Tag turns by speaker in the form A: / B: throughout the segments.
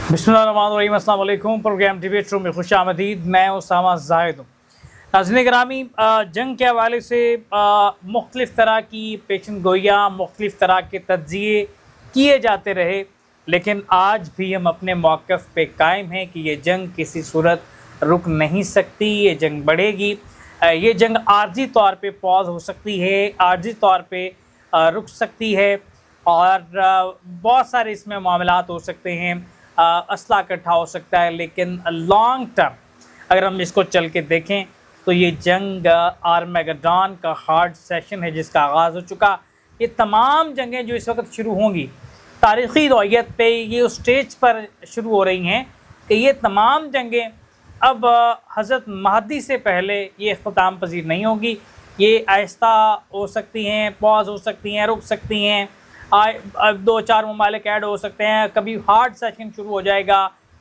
A: बिस्मिल्लाहिर्रहमानिर्रहीम, अस्सलाम वालेकुम। प्रोग्राम डिबेट रूम में खुश आमदीद। मैं उसामा जाहिद हूँ। नाज़रीन गिरामी, जंग के हवाले से मुख्तलिफ़ तरह की पेशन गोइयाँ, मुख्तलिफ़ तरह के तज्ज़िये किए जाते रहे, लेकिन आज भी हम अपने मौक़िफ़ पे कायम हैं कि ये जंग किसी सूरत रुक नहीं सकती। ये जंग बढ़ेगी। ये जंग आर्जी तौर पे पॉज़ हो सकती है, आर्जी तौर पे रुक सकती है और बहुत सारे इसमें मामलात हो सकते हैं। असला इकट्ठा हो सकता है, लेकिन लॉन्ग टर्म अगर हम इसको चल के देखें तो ये जंग आर्मेगेडॉन का हार्ड सेशन है जिसका आगाज़ हो चुका। ये तमाम जंगें जो इस वक्त शुरू होंगी तारीख़ी नौइयत पे ये उस स्टेज पर शुरू हो रही हैं कि ये तमाम जंगें अब हज़रत महदी से पहले ये इख्तिताम पज़ीर नहीं होगी। ये आहिस्ता हो सकती हैं, पॉज हो सकती हैं, रुक सकती हैं, अब 2-4 ममालिक ऐड हो सकते हैं, कभी हार्ड सेशन शुरू हो जाएगा,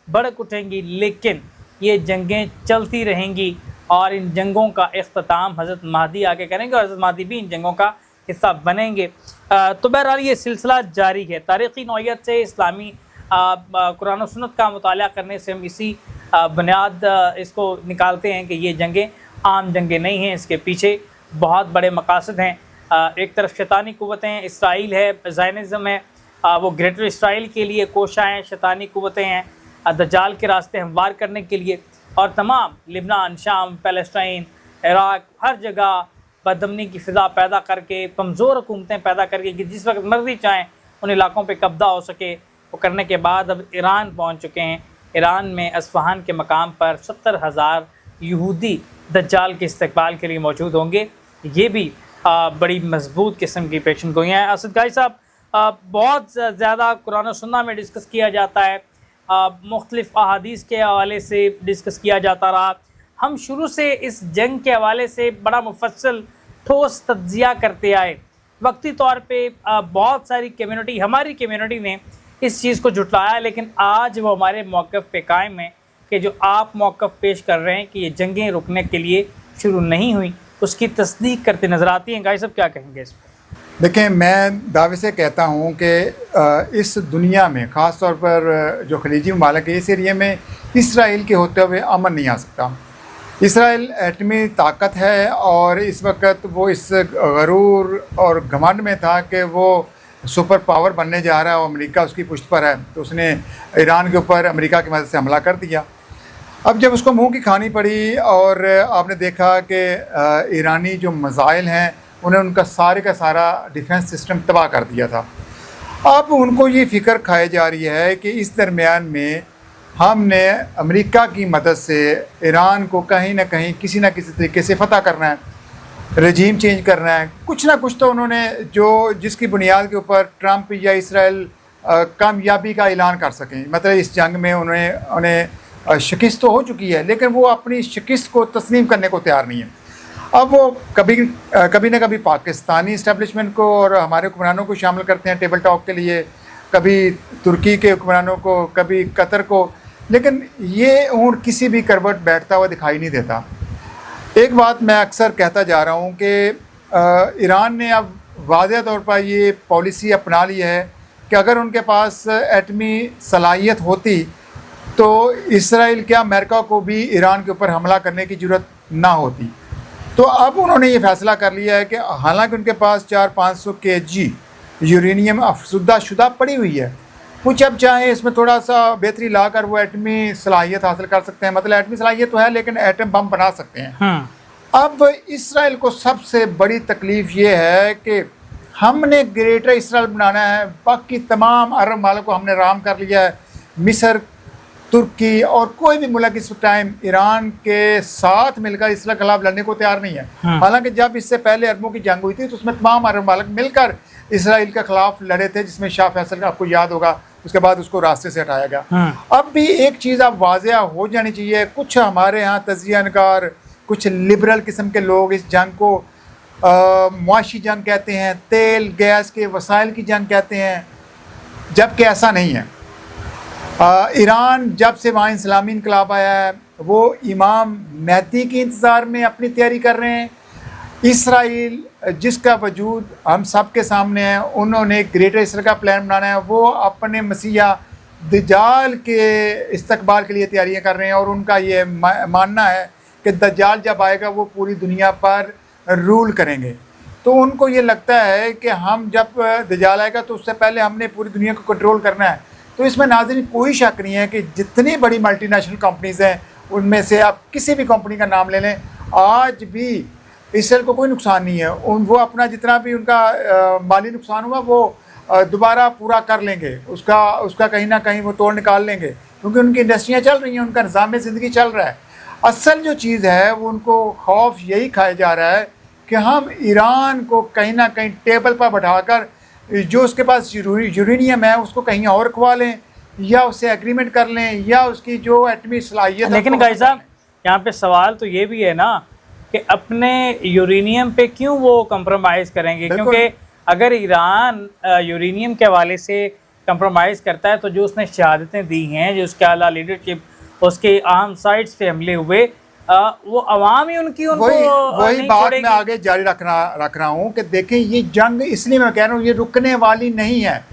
A: भड़क उठेंगी, लेकिन ये जंगें चलती रहेंगी और इन जंगों का इख्तिताम हज़रत महदी आके करेंगे और हज़रत महदी भी इन जंगों का हिस्सा बनेंगे। तो बहरहाल ये सिलसिला जारी है। तारीख़ी नौइयत से इस्लामी कुरान और सुन्नत का मुताला करने से हम इसी बुनियाद इसको निकालते हैं कि ये जंगें आम जंगें नहीं हैं। इसके पीछे बहुत बड़े मकासद हैं। एक तरफ शैतानी कुव्वतें, इसराइल है, ज़ायनिज़्म है, वो ग्रेटर इसराइल के लिए कोशा हैं, शैतानी कुव्वतें हैं दज्जाल के रास्ते हमवार करने के लिए, और तमाम लिबनान, शाम, पैलेस्टाइन, इराक़, हर जगह बदअमनी की फ़िज़ा पैदा करके, कमज़ोर हुकूमतें पैदा करके कि जिस वक्त मर्ज़ी चाहें उन इलाक़ों पर कब्ज़ा हो सके, वो करने के बाद अब ईरान पहुँच चुके हैं। ईरान में अस्फ़हान के मकाम पर 70,000 यहूदी दज्जाल के इस्तक़बाल के लिए मौजूद होंगे। ये भी बड़ी मजबूत किस्म की पेशन गोइयाँ हैं। असद गाई साहब, बहुत ज़्यादा कुरान और सुन्नत में डिस्कस किया जाता है, मुख्तलिफ़ अहादीस के हवाले से डिस्कस किया जाता रहा। हम शुरू से इस जंग के हवाले से बड़ा मुफस्सल ठोस तज्ज़िया करते आए। वक्ती तौर पे बहुत सारी कम्यूनिटी, हमारी कम्यूनिटी ने इस चीज़ को झुटलाया, लेकिन आज वो हमारे मौक़िफ़ पे कायम है कि जो आप मौक़िफ़ पेश कर रहे हैं कि ये जंगें रुकने के लिए शुरू नहीं हुई, उसकी तस्दीक करते नज़र आती हैं। गाय साहब, क्या कहेंगे इस पर?
B: देखें, मैं दावे से कहता हूँ कि इस दुनिया में ख़ास तौर पर जो खलीजी ममालिक है, इस एरिए में इसराइल के होते हुए अमन नहीं आ सकता। इसराइल एटमी ताकत है और इस वक्त वो इस गरूर और घमंड में था कि वो सुपर पावर बनने जा रहा है और अमेरिका उसकी पुष्ट पर है, तो उसने ईरान के ऊपर अमेरिका की मदद से हमला कर दिया। अब जब उसको मुंह की खानी पड़ी और आपने देखा कि ईरानी जो मिसाइल हैं उन्हें उनका सारे का सारा डिफेंस सिस्टम तबाह कर दिया था। अब उनको ये फ़िक्र खाई जा रही है कि इस दरमियान में हमने अमेरिका की मदद से ईरान को कहीं ना कहीं किसी न किसी तरीके से फ़तह करना है, रजीम चेंज करना है, कुछ ना कुछ तो उन्होंने जो जिसकी बुनियाद के ऊपर ट्रंप या इसराइल कामयाबी का ऐलान कर सकें। मतलब इस जंग में उन्हें शिकस्त तो हो चुकी है, लेकिन वो अपनी शिकस्त को तस्लीम करने को तैयार नहीं है। अब वो कभी ना कभी पाकिस्तानी इस्टेब्लिशमेंट को और हमारे हुक्मरानों को शामिल करते हैं टेबल टॉक के लिए, कभी तुर्की के हुक्मरानों को, कभी कतर को, लेकिन ये ऊँट किसी भी करवट बैठता हुआ दिखाई नहीं देता। एक बात मैं अक्सर कहता जा रहा हूँ कि ईरान ने अब वाज़ेह तौर पर ये पॉलिसी अपना ली है कि अगर उनके पास एटमी सलाहियत होती तो इसराइल क्या अमेरिका को भी ईरान के ऊपर हमला करने की ज़रूरत ना होती। तो अब उन्होंने ये फ़ैसला कर लिया है कि हालांकि उनके पास 400-500 kg यूरेनियम अफसुदा शुदा पड़ी हुई है, वो जब चाहें इसमें थोड़ा सा बेहतरी लाकर वो एटमी सलाहियत हासिल कर सकते हैं। मतलब एटमी सलाहियत तो है, लेकिन एटम बम बना सकते हैं। अब इसराइल को सबसे बड़ी तकलीफ़ ये है कि हमने ग्रेटर इसराइल बनाना है, बाकी तमाम अरब मालिक को हमने राम कर लिया है। मिस्र, तुर्की और कोई भी मुल्क इस टाइम ईरान के साथ मिलकर इसराइल के खिलाफ लड़ने को तैयार नहीं है। हालांकि जब इससे पहले अरबों की जंग हुई थी तो उसमें तमाम अरब मालिक मिलकर इसराइल के खिलाफ लड़े थे, जिसमें शाह फैसल का आपको याद होगा, उसके बाद उसको रास्ते से हटाया गया। अब भी एक चीज़ अब वाज़ेह हो जानी चाहिए, कुछ हमारे यहाँ तज़ियानकार, कुछ लिबरल किस्म के लोग इस जंग को मुआशी जंग कहते हैं, तेल गैस के वसाइल की जंग कहते हैं, जबकि ऐसा नहीं है। ईरान जब से वहाँ इस्लामी इनकलाब आया है वो इमाम महदी के इंतज़ार में अपनी तैयारी कर रहे हैं। इसराइल जिसका वजूद हम सब के सामने है, उन्होंने ग्रेटर इसराइल का प्लान बनाना है, वो अपने मसीहा दज्जाल के इस्तकबाल के लिए तैयारियां कर रहे हैं और उनका ये मानना है कि दज्जाल जब आएगा वो पूरी दुनिया पर रूल करेंगे। तो उनको ये लगता है कि हम जब दज्जाल आएगा तो उससे पहले हमने पूरी दुनिया को कंट्रोल करना है। तो इसमें नाज़रीन कोई शक नहीं है कि जितनी बड़ी मल्टीनेशनल कंपनीज़ हैं उनमें से आप किसी भी कंपनी का नाम ले लें, आज भी इसराइल को कोई नुकसान नहीं है। वो अपना जितना भी उनका माली नुकसान हुआ वो दोबारा पूरा कर लेंगे, उसका कहीं ना कहीं वो तोड़ निकाल लेंगे, क्योंकि उनकी इंडस्ट्रियाँ चल रही हैं, उनका निज़ाम ज़िंदगी चल रहा है। असल जो चीज़ है वो उनको खौफ यही खाया जा रहा है कि हम ईरान को कहीं ना कहीं टेबल पर बैठाकर जो उसके पास यूरेनियम है उसको कहीं और खवा लें या उससे एग्रीमेंट कर लें या उसकी जो एटमी सलाहियत।
A: लेकिन गाइस साहब यहाँ पे सवाल तो ये भी है ना कि अपने यूरेनियम पे क्यों वो कंप्रोमाइज़ करेंगे, क्योंकि अगर ईरान यूरेनियम के हवाले से कंप्रोमाइज़ करता है तो जो उसने शहादतें दी हैं, जो उसके आला लीडरशिप, उसके अहम साइट्स पे हमले हुए, वो अवाम ही उनको
B: वही बात मैं आगे जारी रख रहा हूँ कि देखें ये जंग इसलिए मैं कह रहा हूँ ये रुकने वाली नहीं है।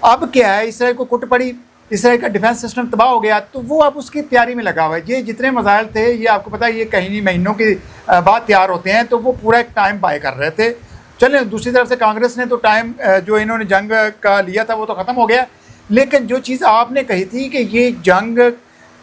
B: अब क्या है, इसराइल को कुट पड़ी, इसराइल का डिफेंस सिस्टम तबाह हो गया तो वो अब उसकी तैयारी में लगा हुआ है। ये जितने मसाइल थे ये आपको पता है ये कहीं महीनों के बाद तैयार होते हैं, तो वो पूरा एक टाइम बाय कर रहे थे। चलें, दूसरी तरफ से कांग्रेस ने तो टाइम जो इन्होंने जंग का लिया था वो तो ख़त्म हो गया। लेकिन जो चीज़ आपने कही थी कि ये जंग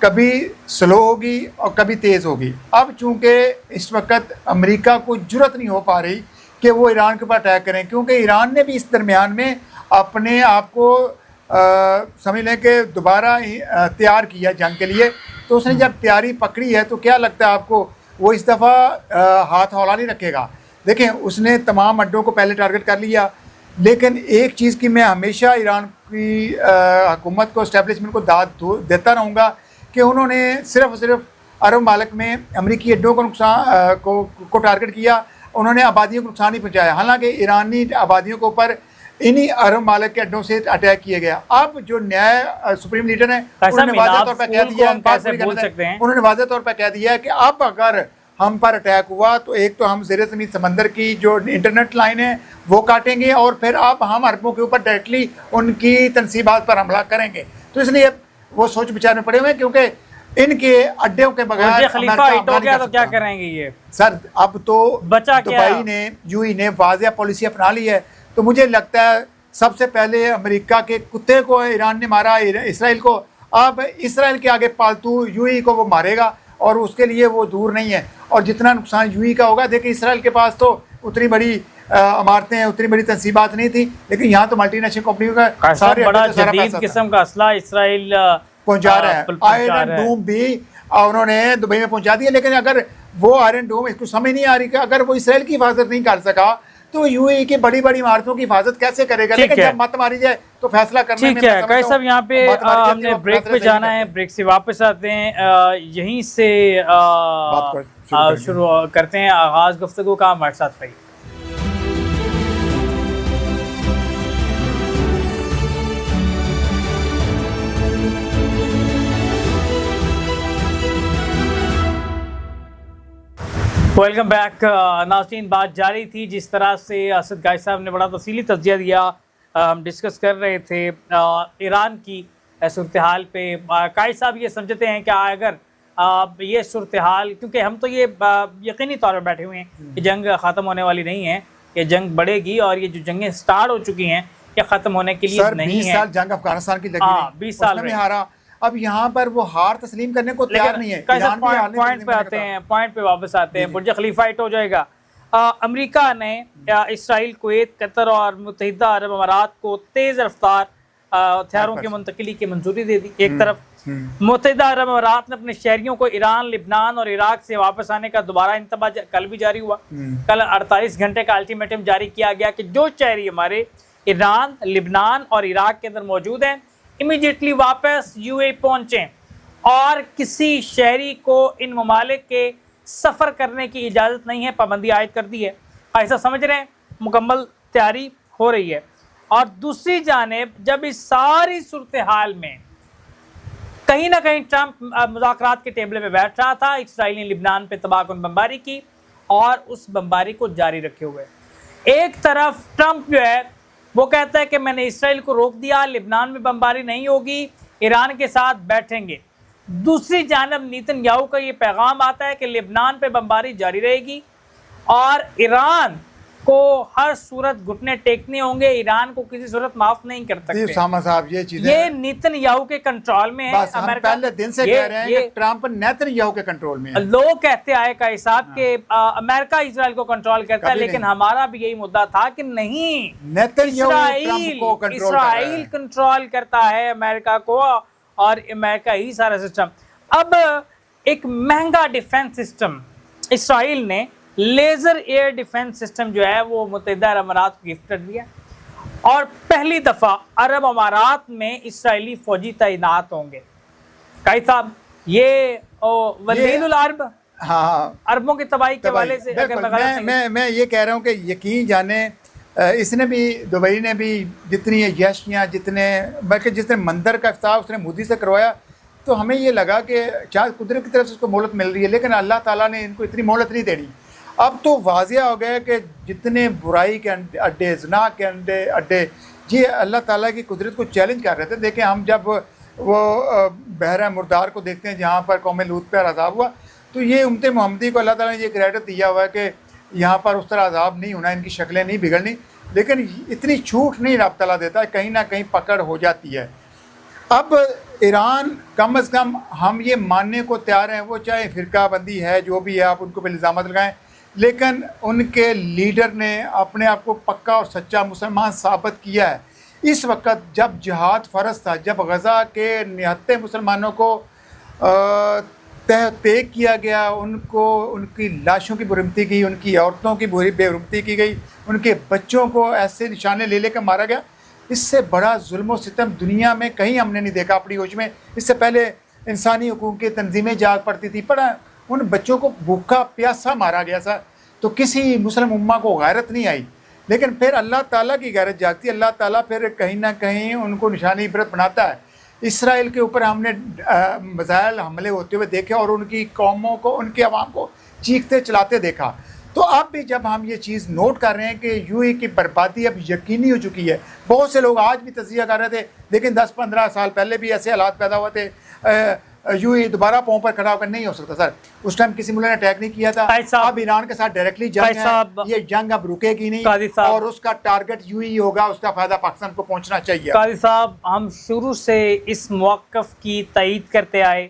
B: कभी स्लो होगी और कभी तेज़ होगी, अब चूँकि इस वक्त अमेरिका को जुर्रत नहीं हो पा रही कि वो ईरान के ऊपर अटैक करें, क्योंकि ईरान ने भी इस दरमियान में अपने आप को समझ लें कि दोबारा तैयार किया जंग के लिए। तो उसने जब तैयारी पकड़ी है तो क्या लगता है आपको वो इस दफ़ा हाथ हौला नहीं रखेगा? देखें, उसने तमाम अड्डों को पहले टारगेट कर लिया, लेकिन एक चीज़ की मैं हमेशा ईरान की हुकूमत को, इस्टेब्लिशमेंट को दाद देता रहूँगा कि उन्होंने सिर्फ अरब मालिक में अमरीकी अड्डों को नुकसान को टारगेट किया, उन्होंने आबादियों को नुकसान नहीं पहुँचाया। हालांकि ईरानी आबादियों के ऊपर इन्हीं अरब मालिक के अड्डों से अटैक किए गया। अब जो नया सुप्रीम लीडर है उन्होंने वाज़ेह तौर पर कह दिया, उन्होंने वाज़ेह तौर पर कह दिया कि अब अगर हम पर अटैक हुआ तो एक तो हम ज़ेरे ज़मीन समंदर की जो इंटरनेट लाइन है वो काटेंगे और फिर अब हम अरबों के ऊपर डायरेक्टली उनकी तनसीबात पर हमला करेंगे। तो इसलिए वो सोच विचार में पड़े हुए हैं, क्योंकि इनके अड्डों के बगैर
A: खलीफा हिट हो गया तो क्या करेंगे ये
B: सर? अब तो दुबई ने, यूएई ने वाज़ेह पॉलिसी अपना ली है। तो मुझे लगता है सबसे पहले अमेरिका के कुत्ते को ईरान ने मारा, इसराइल को, अब इसराइल के आगे पालतू यूएई को वो मारेगा और उसके लिए वो दूर नहीं है। और जितना नुकसान यूएई का होगा, देखिए इसराइल के पास तो उतनी बड़ी इमारतें हैं, उतनी बड़ी तनसीबात नहीं थी, लेकिन यहाँ तो मल्टीनेशनल कंपनियों का सारे
A: बड़ा जदीद किस्म का असला इसराइल
B: पहुँचा रहा है। आयरन डोम भी उन्होंने दुबई में पहुँचा दिया, लेकिन अगर वो आयरन डोम, इसको समझ नहीं आ रही कि अगर वो इसराइल की हिफाजत नहीं कर सका तो यूएई की बड़ी बड़ी इमारतों की हिफाजत कैसे करेगा? लेकिन जब मत मारी जाए तो फैसला करने में।
A: ठीक है कई साहब, यहाँ पे हमने ब्रेक पे जाना है, ब्रेक से वापस आते हैं, यहीं से शुरू करते हैं आगाज गुफ्तगू का। हमारे साथ रहिए। वेलकम बैक नाज़रीन। बात जारी थी जिस तरह से असद गाय साहब ने बड़ा तफसीली तज्जिया दिया, हम डिस्कस कर रहे थे ईरान की सूरत हाल पे। कायद साहब ये समझते हैं कि अगर ये सूरत हाल, क्योंकि हम तो ये यकीनी तौर पर बैठे हुए हैं कि जंग ख़त्म होने वाली नहीं है, ये जंग बढ़ेगी और ये जो जंगें स्टार्ट हो चुकी हैं ये ख़त्म होने के लिए नहीं है।
B: 20 साल जंग अफगानिस्तान की लगी,
A: 20 साल में
B: हारा, अब यहाँ पर वो हार तस्लीम करने को तैयार नहीं है।
A: पॉइंट पे आते हैं, पॉइंट पे वापस आते हैं। बुर्ज खलीफा हिट हो जाएगा। अमेरिका ने इसराइल, कुवैत, कतर और मुत्तहिदा अरब अमारात को तेज़ रफ्तार हथियारों की मुंतकिली की मंजूरी दे दी। एक तरफ मुत्तहिदा अरब अमारात ने अपने शहरियों को ईरान, लिबनान और इराक से वापस आने का दोबारा इंतबा कल भी जारी हुआ। कल 48 घंटे का अल्टीमेटम जारी किया गया कि जो शहरी हमारे ईरान, लिबनान और इराक के अंदर मौजूद हैं इमीडिएटली वापस यूएई पहुंचें और किसी शहरी को इन ममालिक के सफ़र करने की इजाज़त नहीं है, पाबंदी आयद कर दी है। ऐसा समझ रहे हैं, मुकम्मल तैयारी हो रही है। और दूसरी जानिब जब इस सारी सूरत हाल में कहीं ना कहीं ट्रंप मुज़ाकरात के टेबल पे बैठ रहा था, इसराइल ने लिबनान पे तबाहकुन बमबारी की और उस बमबारी को जारी रखे हुए। एक तरफ ट्रंप जो है वो कहता है कि मैंने इसराइल को रोक दिया, लिबनान में बमबारी नहीं होगी, ईरान के साथ बैठेंगे। दूसरी जानब नेतन्याहू का ये पैगाम आता है कि लेबनान पे बमबारी जारी रहेगी और ईरान को हर सूरत घुटने टेकने होंगे, ईरान को किसी सूरत माफ नहीं कर सकते।
B: उसामा साहब ये चीजें
A: ये नेतन्याहू के कंट्रोल में है।
B: बस हम पहले दिन से कह रहे हैं कि ट्रंप नेतन्याहू के कंट्रोल में है।
A: लोग कहते आए का हिसाब के अमेरिका इजराइल को कंट्रोल करता है, लेकिन हमारा भी यही मुद्दा था कि नहीं, इस्राइल कंट्रोल करता है अमेरिका को और अमेरिका ही सारा सिस्टम। अब एक महंगा डिफेंस सिस्टम इस्राइल ने लेजर एयर डिफेंस सिस्टम जो है वो मुत्तहिदा अरब अमारात को गिफ्ट कर दिया और पहली दफा अरब अमारात में इस्राइली फौजी तैनात होंगे। काई साहब ये वलीलुल अरब,
B: हाँ,
A: अरबों की तबाही के हवाले से अगर
B: मैं ये कह रहा हूँ कि यकीन जाने इसने भी, दुबई ने भी जितनी यशियाँ, बल्कि जितने मंदिर का इफ्ताह उसने मोदी से करवाया, तो हमें ये लगा कि शायद कुदरत की तरफ से उसको मोहलत मिल रही है, लेकिन अल्लाह ताला ने इनको इतनी मोहलत नहीं देनी। अब तो वाज़िया हो गया कि जितने बुराई के अड्डे, ज़ना के अड्डे, ये अल्लाह ताला की कुदरत को चैलेंज कर रहे थे। देखें, हम जब वो बहरा मुर्दार को देखते हैं जहाँ पर कौम लूत पर अज़ाब हुआ, तो ये उम्मत मोहम्मदी को अल्लाह ताला ने ये क्रेडिट दिया हुआ है कि यहाँ पर उस तरह अज़ाब नहीं होना, इनकी शक्लें नहीं बिगड़नी, लेकिन इतनी छूट नहीं रब ताला देता, कहीं ना कहीं पकड़ हो जाती है। अब ईरान कम अज़ कम हम ये मानने को तैयार हैं, वो चाहे फ़िरका बंदी है, जो भी है, आप उनको पे इल्ज़ाम लगाएं, लेकिन उनके लीडर ने अपने आप को पक्का और सच्चा मुसलमान साबित किया है। इस वक्त जब जिहाद फ़र्ज था, जब गज़ा के निहत्ते मुसलमानों को तहक़ीक़ किया गया, उनको उनकी लाशों की बुरमती की, उनकी औरतों की बेरुमती की गई, उनके बच्चों को ऐसे निशाने ले लेकर मारा गया, इससे बड़ा जुल्म व सितम दुनिया में कहीं हमने नहीं देखा अपनी होश में। इससे पहले इंसानी हुकूक की तंजीमें जाग पड़ती थी, पर उन बच्चों को भूखा प्यासा मारा गया था, तो किसी मुस्लिम उम्मा को गैरत नहीं आई। लेकिन फिर अल्लाह ताला की गैरत जागती, अल्लाह ताला फिर कहीं ना कहीं उनको निशानी इबरत बनाता है। इसराइल के ऊपर हमने मिसाइल हमले होते हुए देखे और उनकी कौमों को, उनके अवाम को चीखते चलाते देखा। तो अब भी जब हम ये चीज़ नोट कर रहे हैं कि यूएई की बर्बादी अब यकीनी हो चुकी है, बहुत से लोग आज भी तज़किया कर रहे थे, लेकिन 10-15 साल पहले भी ऐसे हालात पैदा हुए थे, यूएई दोबारा पाँव पर खड़ा होकर नहीं हो सकता सर। उस टाइम किसी मुल्क ने अटैक नहीं किया था। अब ईरान के साथ डायरेक्टली जंग है, ये जंग अब रुकेगी नहीं और उसका टारगेट यूएई होगा, उसका फ़ायदा पाकिस्तान को पहुँचना चाहिए।
A: काजी साहब, हम शुरू से इस मौक़िफ़ की तईद करते आए,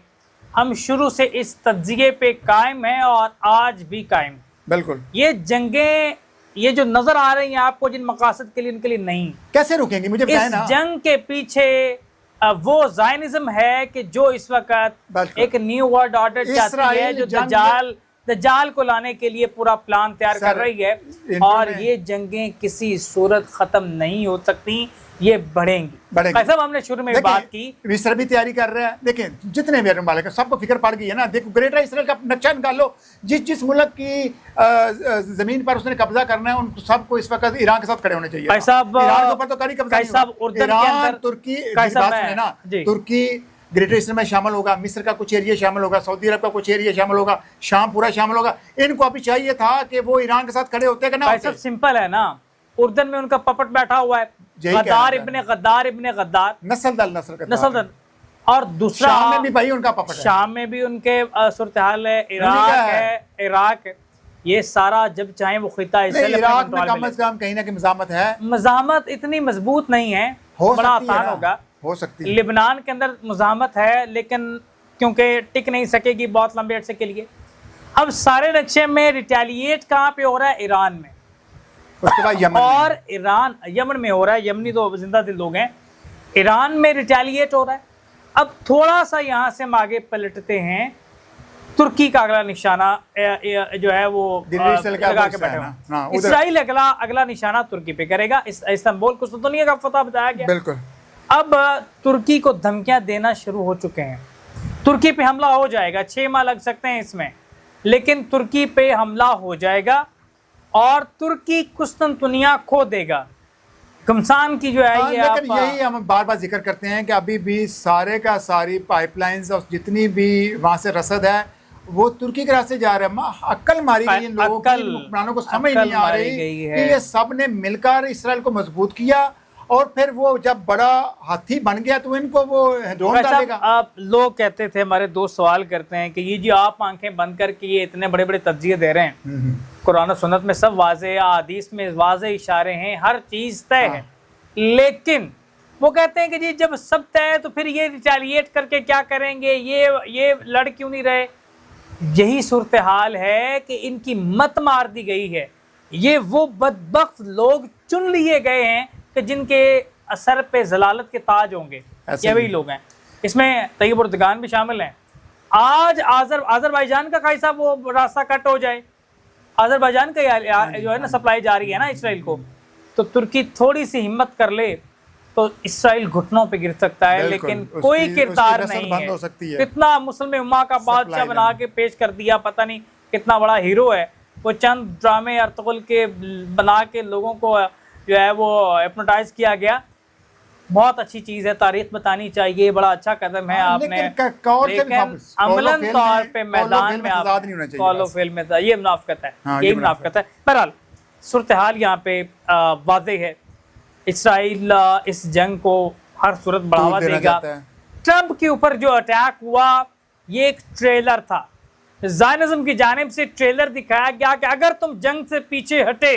A: हम शुरू से इस तज्ज़िये पे कायम हैं और आज भी कायम।
B: बिल्कुल,
A: ये जंगें, ये जो नजर आ रही हैं आपको जिन मकासद के लिए, उनके लिए नहीं,
B: कैसे रुकेंगी? मुझे बताएं ना।
A: इस जंग के पीछे वो ज़ायनिज़्म है कि जो इस वक्त एक न्यू वर्ल्ड ऑर्डर चाहती है, जो दज्जाल को लाने के लिए पूरा प्लान तैयार कर रही है, और ये जंगें किसी सूरत ख़त्म नहीं हो सकती, ये बढ़ेंगी। कैसा हमने शुरू में बात की,
B: मिस्र भी तैयारी कर रहा है। देखें, जितने भी अरब मालिक हैं सबको फिक्र पड़ गई है ना। देखो, ग्रेटर इसराइल का नक्शा निकाल लो, जिस मुल्क की ज़मीन पर उसने कब्जा करना है, उन सबको इस वक्त ईरान के साथ खड़े होने चाहिए। ईरान के ऊपर तो कभी कब्जा नहीं होगा। ईरान, तुर्की, तुर्की ग्रेटर इसराइल में शामिल होगा, मिस्र का कुछ एरिया शामिल होगा, सऊदी अरब का कुछ एरिया शामिल होगा, शाम पूरा शामिल होगा। इनको अभी चाहिए था कि वो ईरान के साथ खड़े होते कि ना।
A: सब सिंपल है ना, उर्दन में उनका पपट बैठा हुआ है, गद्दार इब्ने गद्दार, नस्ल दल। और दूसरा
B: शाम में भी भाई उनका पपट है,
A: शाम में भी उनके सूरत हाल है, इराक है, ये सारा जब चाहे वो खिता
B: इराक में कम अज़ कम कहीं ना कहीं मज़ामत है।
A: मज़ामत इतनी मजबूत नहीं है, बड़ा आसान होगा,
B: हो सकती है।
A: लिबनान के अंदर मज़ामत है, लेकिन क्योंकि टिक नहीं सकेगी बहुत लंबे अरसे के लिए। अब सारे नक्शे में रिटेलिएट कहाँ पे हो रहा है? ईरान में,
B: उसके बाद यमन
A: और ईरान यमन में हो रहा है। यमनी तो जिंदा दिल लोग हैं, ईरान में रिटेलिएट हो रहा है। अब थोड़ा सा यहाँ से हम आगे पलटते हैं, तुर्की का अगला निशाना जो है वो लगा के बैठे हुए। इसराइल अगला निशाना तुर्की पे करेगा। इस्तांबुल को सुल्तानिया का फतह बताया गया।
B: बिल्कुल।
A: अब तुर्की को धमकियां देना शुरू हो चुके हैं, तुर्की पे हमला हो जाएगा, 6 माह लग सकते हैं इसमें, लेकिन तुर्की पे हमला हो जाएगा और तुर्की कुस्तुनतुनिया खो देगा। घमसान की जो है ये
B: लेकिन यही हम बार बार जिक्र करते हैं कि अभी भी सारे का सारी पाइपलाइंस और जितनी भी वहाँ से रसद है वो तुर्की के रास्ते जा रहे हैं। अक्ल मारी गई इन लोगों की, हुक्मरानों को समझ नहीं आ रही कि ये सब ने मिलकर इसराइल को मजबूत किया और फिर वो जब बड़ा हाथी बन गया तो इनको वो ढूंढ
A: वैसे
B: डालेगा।
A: आप लोग कहते थे, हमारे दोस्त सवाल करते हैं कि ये जो आप आंखें बंद करके ये इतने बड़े बड़े तज्जिए दे रहे हैं, कुरान और सुन्नत में सब वाज़े, हदीस में वाज़े इशारे हैं, हर चीज़ तय है, लेकिन वो कहते हैं कि जी जब सब तय है तो फिर ये रिटेलिएट करके क्या करेंगे, ये लड़ क्यों नहीं रहे। यही सूरत हाल है कि इनकी मत मार दी गई है। ये वो बदबख्त लोग चुन लिए गए हैं कि जिनके असर पे जलालत के ताज होंगे, ये वही लोग हैं। इसमें तैयब उर्दगान भी शामिल हैं। आज आज़रबाईजान का कैसा वो रास्ता कट हो जाए, आज़रबाईजान का जो है ना सप्लाई जा रही है ना इसराइल को, तो तुर्की थोड़ी सी हिम्मत कर ले तो इसराइल घुटनों पे गिर सकता है, लेकिन कोई किरदार नहीं है। कितना मुस्लिम उम्मा का बादशाह बना के पेश कर दिया, पता नहीं कितना बड़ा हीरो है वो। चंद ड्रामे अर्तुगरुल के बना के लोगों को जो है वो हिप्नोटाइज किया गया। बहुत अच्छी चीज़ है, तारीख बतानी चाहिए, बड़ा अच्छा कदम है आपने, लेकिन अमलन तौर पे मैदान में आप कौलो फेल में ये मुनाफिकत है, यही मुनाफिकत है। बहरहाल सूरत हाल यहाँ पे वाज़े है, इसराइल इस जंग को हर सूरत बढ़ावा देगा। ट्रंप के ऊपर जो अटैक हुआ ये एक ट्रेलर था, ज़ायनिज़्म की जानिब से ट्रेलर दिखाया गया कि अगर तुम जंग से पीछे हटे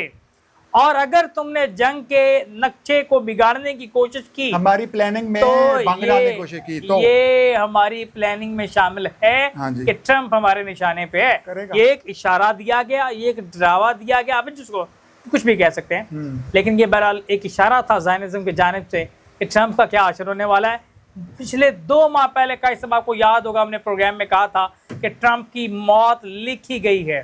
A: और अगर तुमने जंग के नक्शे को बिगाड़ने की कोशिश की,
B: हमारी प्लानिंग में की कोशिश की, तो
A: ये हमारी प्लानिंग में शामिल है कि ट्रंप हमारे निशाने पे है। ये एक इशारा दिया गया, ये एक डरावा दिया गया, आप जिसको कुछ भी कह सकते हैं, लेकिन ये बहरहाल एक इशारा था ज़ायनिज़्म की जानिब से कि ट्रंप का क्या असर होने वाला है। पिछले 2 माह पहले का इस आपको याद होगा, हमने प्रोग्राम में कहा था कि ट्रंप की मौत लिखी गई है।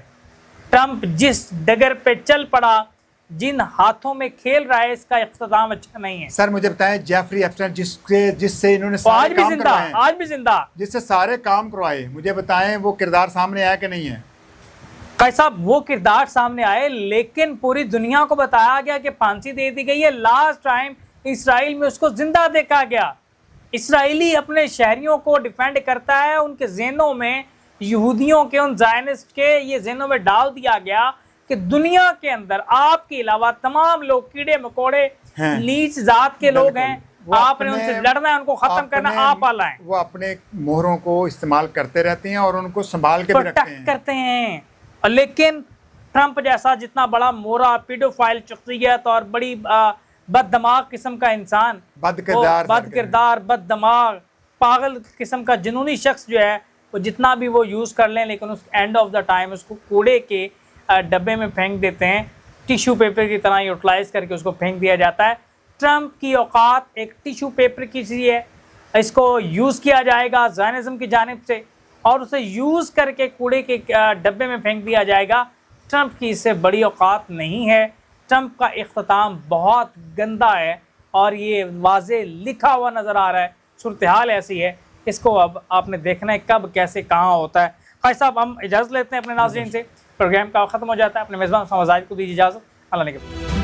A: ट्रंप जिस डगर पे चल पड़ा, जिन हाथों में खेल रहा है, इसका इख्तिताम अच्छा नहीं है।
B: सर मुझे बताएं, जेफरी एप्स्टाइन जिससे इन्होंने सारे काम करवाए,
A: आज भी जिंदा,
B: जिससे सारे काम करवाए, मुझे बताएं वो किरदार सामने आया कि नहीं है?
A: कैसा वो किरदार सामने आए, लेकिन पूरी दुनिया को बताया गया कि फांसी दे दी गई है। लास्ट टाइम इसराइल में उसको जिंदा देखा गया। इसराइली अपने शहरियों को डिफेंड करता है, उनके ज़हनों में यहूदियों के, उन ज़ायनिस्ट के ये ज़हनों में डाल दिया गया कि दुनिया के अंदर आपके अलावा तमाम लोग कीड़े मकोड़े नीच जात के लोग हैं, आपने उनसे लड़ना है, उनको खत्म करना, आप आला है।
B: वो अपने मोहरों को इस्तेमाल करते रहते हैं और उनको संभाल के भी रखते हैं।
A: लेकिन ट्रंप जैसा जितना बड़ा मोरा, पीडोफाइल शख्सियत और बड़ी बददिमाग किस्म का इंसान,
B: बद किरदार,
A: बददिमाग, पागल किस्म का जुनूनी शख्स जो है, वो जितना भी वो यूज़ कर लें, लेकिन उस एंड ऑफ द टाइम उसको कूड़े के डब्बे में फेंक देते हैं, टिश्यू पेपर की तरह यूटिलाइज करके उसको फेंक दिया जाता है। ट्रंप की औकात एक टिश्यू पेपर की सी है, इसको यूज़ किया जाएगा ज़ायनिज़्म की जानिब से और उसे यूज़ करके कूड़े के डब्बे में फेंक दिया जाएगा। ट्रंप की इससे बड़ी औकात नहीं है। ट्रंप का इख्तिताम बहुत गंदा है और ये वाज़े लिखा हुआ नज़र आ रहा है। सूरत हाल ऐसी है, इसको अब आपने देखना है कब कैसे कहाँ होता है। भाई साहब हम इजाज़त लेते हैं अपने नाज़रीन से, प्रोग्राम का ख़त्म हो जाता है। अपने मेज़बान ज़ाहिद को दीजिए इजाज़त। अल्लाह ने